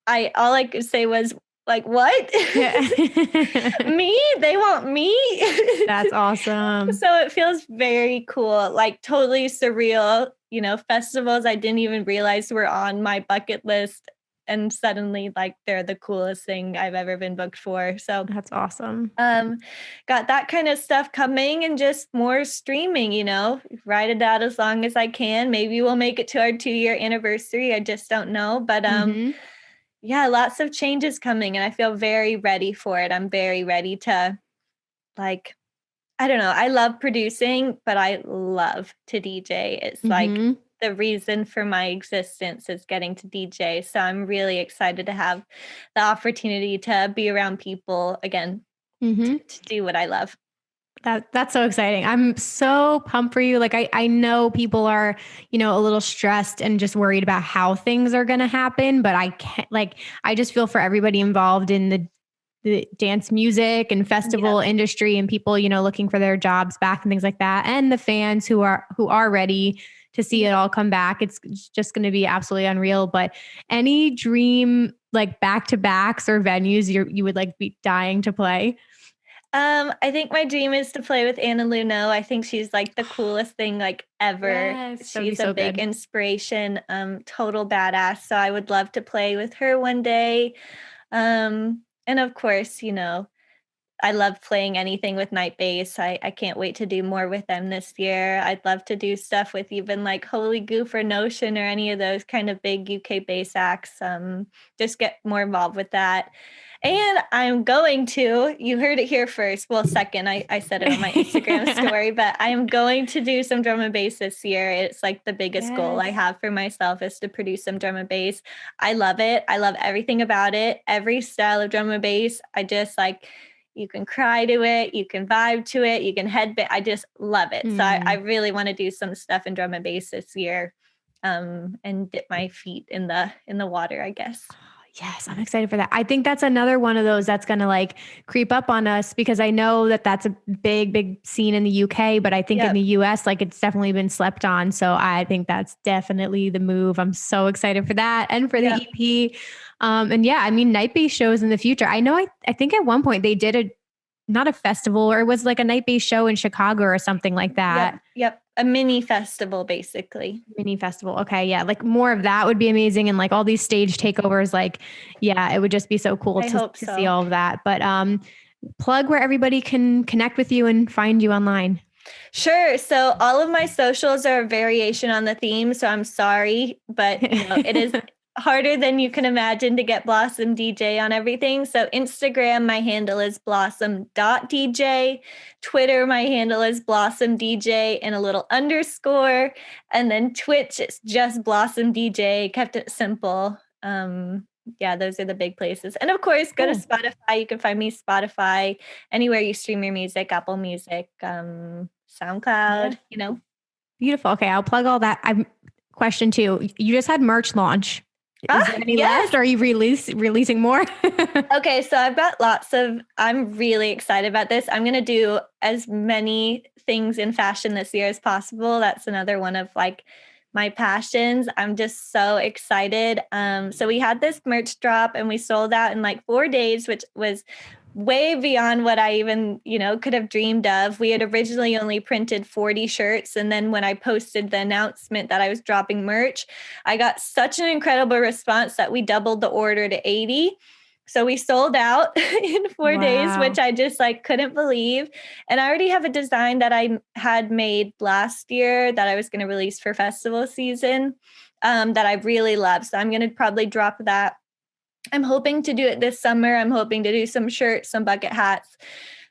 all I could say was, like, what? Yeah. Me? They want me? That's awesome. So it feels very cool, like totally surreal, festivals I didn't even realize were on my bucket list. And suddenly, like, they're the coolest thing I've ever been booked for. So that's awesome. Got that kind of stuff coming, and just more streaming, ride it out as long as I can. Maybe we'll make it to our 2-year anniversary. I just don't know. But Yeah, lots of changes coming, and I feel very ready for it. I'm very ready to, like, I don't know. I love producing, but I love to DJ. It's like Mm-hmm. the reason for my existence is getting to DJ. So I'm really excited to have the opportunity to be around people again, Mm-hmm. to do what I love. That's so exciting. I'm so pumped for you. Like I know people are, a little stressed and just worried about how things are going to happen, but I can't, like, I just feel for everybody involved in the dance music and festival industry and people, looking for their jobs back and things like that. And the fans who are ready to see it all come back. It's just going to be absolutely unreal. But any dream like back-to-backs or venues you would like be dying to play? I think my dream is to play with Anna Luno. I think she's like the coolest thing like ever. Yes, that would be She's a so big good. inspiration, total badass. So I would love to play with her one day. And of course, I love playing anything with Night Bass. I can't wait to do more with them this year. I'd love to do stuff with even like Holy Goof or Notion or any of those kind of big UK bass acts. Just get more involved with that. And I'm going to, you heard it here first. Well, second, I said it on my Instagram story, but I am going to do some drum and bass this year. It's like the biggest goal I have for myself is to produce some drum and bass. I love it. I love everything about it. Every style of drum and bass. I just like, you can cry to it, you can vibe to it, you can headbang. I just love it. So I really want to do some stuff in drum and bass this year, and dip my feet in the water, I guess. Yes, I'm excited for that. I think that's another one of those that's going to like creep up on us because I know that that's a big, big scene in the UK, but I think in the US, like it's definitely been slept on. So I think that's definitely the move. I'm so excited for that and for the EP. And yeah, I mean, night based shows in the future. I know, I think at one point they did not a festival or it was like a night based show in Chicago or something like that. Yep. A mini festival, basically. Mini festival. Okay. Yeah. Like more of that would be amazing. And like all these stage takeovers, like, yeah, it would just be so cool to see all of that. But plug where everybody can connect with you and find you online. Sure. So all of my socials are a variation on the theme. So I'm sorry, but it is harder than you can imagine to get Blossom DJ on everything. So Instagram, my handle is blossom.dj. Twitter, my handle is blossom DJ and a little underscore. And then Twitch, it's just Blossom DJ. Kept it simple. Yeah, those are the big places. And of course, go to Spotify. You can find me Spotify, anywhere you stream your music, Apple Music, SoundCloud, Beautiful. Okay. I'll plug all that. Question two. You just had merch launch. Is there any left? Or are you releasing more? Okay, so I've got I'm really excited about this. I'm going to do as many things in fashion this year as possible. That's another one of like my passions. I'm just so excited. So we had this merch drop and we sold out in like 4 days, which was way beyond what I even, could have dreamed of. We had originally only printed 40 shirts. And then when I posted the announcement that I was dropping merch, I got such an incredible response that we doubled the order to 80. So we sold out in 4 days, which I just like couldn't believe. And I already have a design that I had made last year that I was going to release for festival season, that I really love. So I'm going to probably drop that. I'm hoping to do it this summer. I'm hoping to do some shirts, some bucket hats,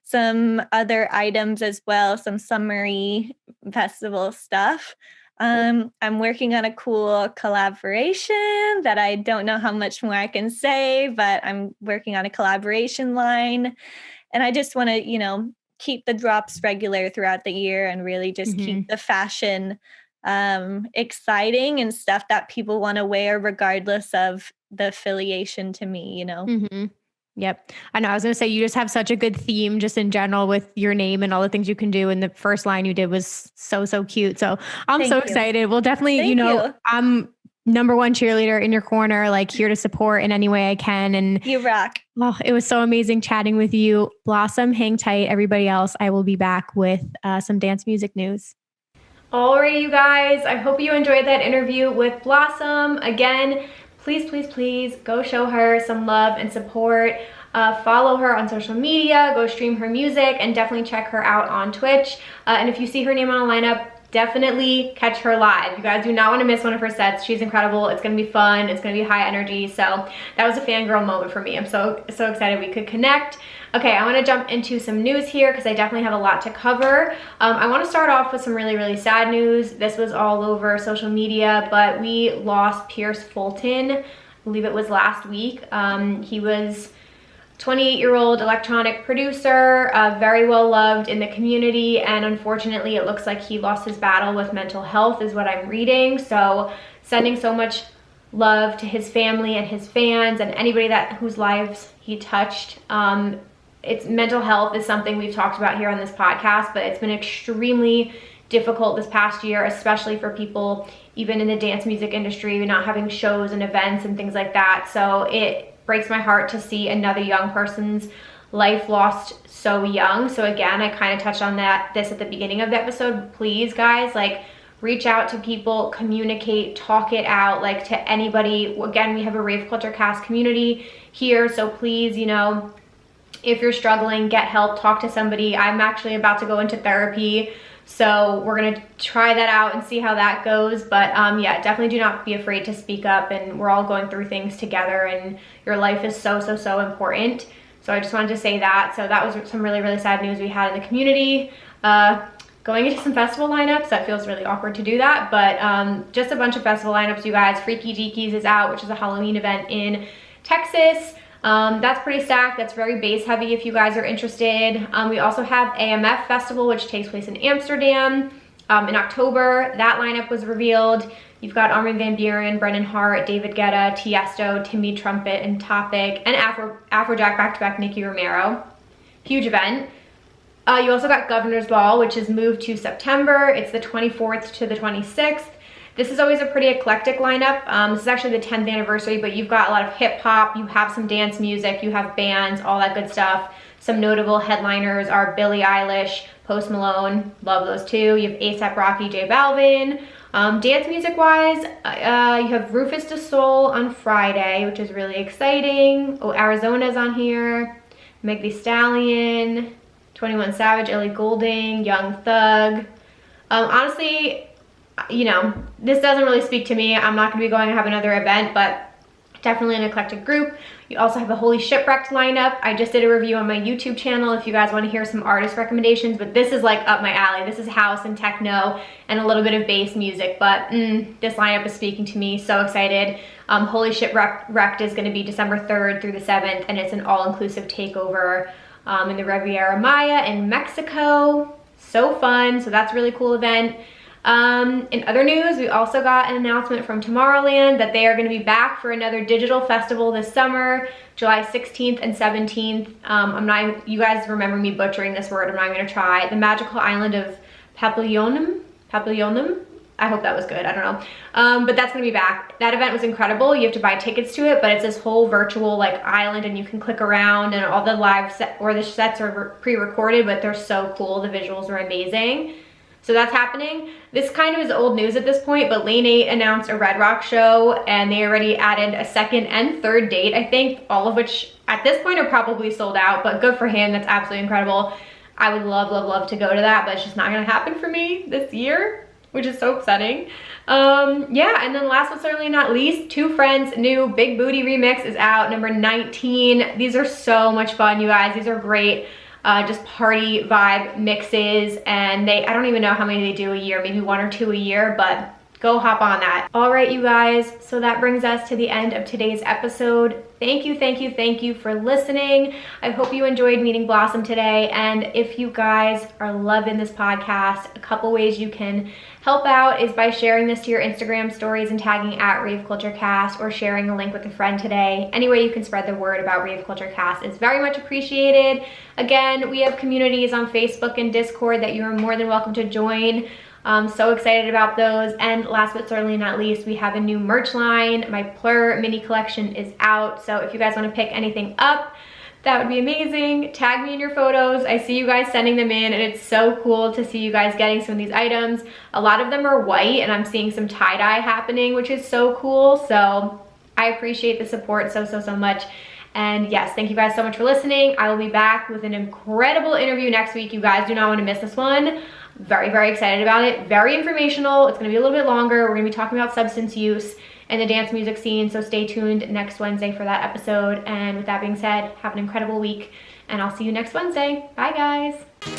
some other items as well, some summery festival stuff. I'm working on a cool collaboration that I don't know how much more I can say, but I'm working on a collaboration line. And I just want to, keep the drops regular throughout the year and really just keep the fashion exciting and stuff that people want to wear regardless of the affiliation to me, Yep. I know. I was going to say, you just have such a good theme just in general with your name and all the things you can do. And the first line you did was so, so cute. So I'm so excited. We'll definitely, I'm number one cheerleader in your corner, like here to support in any way I can. And you rock. Oh, it was so amazing chatting with you. Blossom, hang tight. Everybody else, I will be back with some dance music news. Alrighty, you guys. I hope you enjoyed that interview with Blossom. Again, please go show her some love and support. Follow her on social media, go stream her music, and definitely check her out on Twitch. And if you see her name on a lineup, definitely catch her live. You guys do not want to miss one of her sets. She's incredible. It's going to be fun. It's going to be high energy. So that was a fangirl moment for me. I'm so excited we could connect. Okay, I want to jump into some news here because I definitely have a lot to cover. I want to start off with some really sad news. This was all over social media, but we lost Pierce Fulton. I believe it was last week. He was 28-year-old electronic producer, very well loved in the community, and unfortunately it looks like he lost his battle with mental health is what I'm reading. So sending so much love to his family and his fans and anybody whose lives he touched. It's mental health is something we've talked about here on this podcast, but it's been extremely difficult this past year, especially for people even in the dance music industry, not having shows and events and things like that. So it breaks my heart to see another young person's life lost so young. So again, I kind of touched on this at the beginning of the episode. Please guys, like, reach out to people, communicate, talk it out, like, to anybody. Again, we have a Rave Culture Cast community here, so please, you know, if you're struggling, get help, talk to somebody. I'm actually about to go into therapy, so we're gonna try that out and see how that goes. But yeah, definitely do not be afraid to speak up, and we're all going through things together, and your life is so important. So I just wanted to say that. So that was some really sad news we had in the community. Going into some festival lineups, that feels really awkward to do that, but just a bunch of festival lineups, you guys. Freaky Deakies is out, which is a Halloween event in Texas. That's pretty stacked. That's very bass heavy if you guys are interested. We also have Amf Festival, which takes place in Amsterdam in October. That lineup was revealed. You've got Armin van Buuren, Brennan Hart, David Guetta, Tiesto, Timmy Trumpet, and Topic, and Afrojack back-to-back Nicky Romero. Huge event. You also got Governor's Ball, which is moved to September. It's the 24th to the 26th. This is always a pretty eclectic lineup. This is actually the 10th anniversary, but you've got a lot of hip hop, you have some dance music, you have bands, all that good stuff. Some notable headliners are Billie Eilish, Post Malone, love those two. You have A$AP Rocky, J Balvin. Dance music wise, you have Rufus Du Sol on Friday, which is really exciting. Oh, Arizona's on here. Meg Thee Stallion, 21 Savage, Ellie Goulding, Young Thug. Honestly, you know, this doesn't really speak to me. I'm not going to be going to have another event, but definitely an eclectic group. You also have a Holy Shipwrecked lineup. I just did a review on my YouTube channel if you guys want to hear some artist recommendations, but this is like up my alley. This is house and techno and a little bit of bass music, but this lineup is speaking to me. So excited. Holy Shipwrecked is going to be December 3rd through the 7th, and it's an all-inclusive takeover in the Riviera Maya in Mexico. So fun. So that's a really cool event. In other news, we also got an announcement from Tomorrowland that they are going to be back for another digital festival this summer, July 16th and 17th. You guys remember me butchering this word, I'm not going to try. The magical island of Papillonum? I hope that was good, I don't know. But that's going to be back. That event was incredible. You have to buy tickets to it, but it's this whole virtual like island, and you can click around, and all the the sets are pre-recorded, but they're so cool. The visuals are amazing. So that's happening. This kind of is old news at this point, but Lane 8 announced a Red Rock show, and they already added a second and third date, I think, all of which at this point are probably sold out, but good for him. That's absolutely incredible. I would love to go to that, but it's just not gonna happen for me this year, which is so upsetting. Yeah, and then last but certainly not least, Two Friends' new Big Booty remix is out, number 19. These are so much fun, you guys. These are great. Just party vibe mixes, and I don't even know how many they do a year, maybe 1 or 2 a year, but go hop on that. All right, you guys, so that brings us to the end of today's episode. Thank you for listening. I hope you enjoyed meeting Blossom today, and if you guys are loving this podcast, a couple ways you can help out is by sharing this to your Instagram stories and tagging at raveculturecast, or sharing a link with a friend today. Any way you can spread the word about Rave Culture Cast is very much appreciated. Again, we have communities on Facebook and Discord that you are more than welcome to join. So excited about those. And last but certainly not least, we have a new merch line. My Plur mini collection is out, so if you guys want to pick anything up, that would be amazing. Tag me in your photos. I see you guys sending them in, and it's so cool to see you guys getting some of these items. A lot of them are white, and I'm seeing some tie-dye happening, which is so cool. So I appreciate the support so much. And yes, thank you guys so much for listening. I will be back with an incredible interview next week. You guys do not want to miss this one. Very, very excited about it. Very informational. It's gonna be a little bit longer. We're gonna be talking about substance use and the dance music scene, so stay tuned next Wednesday for that episode. And with that being said, have an incredible week, and I'll see you next Wednesday. Bye, guys.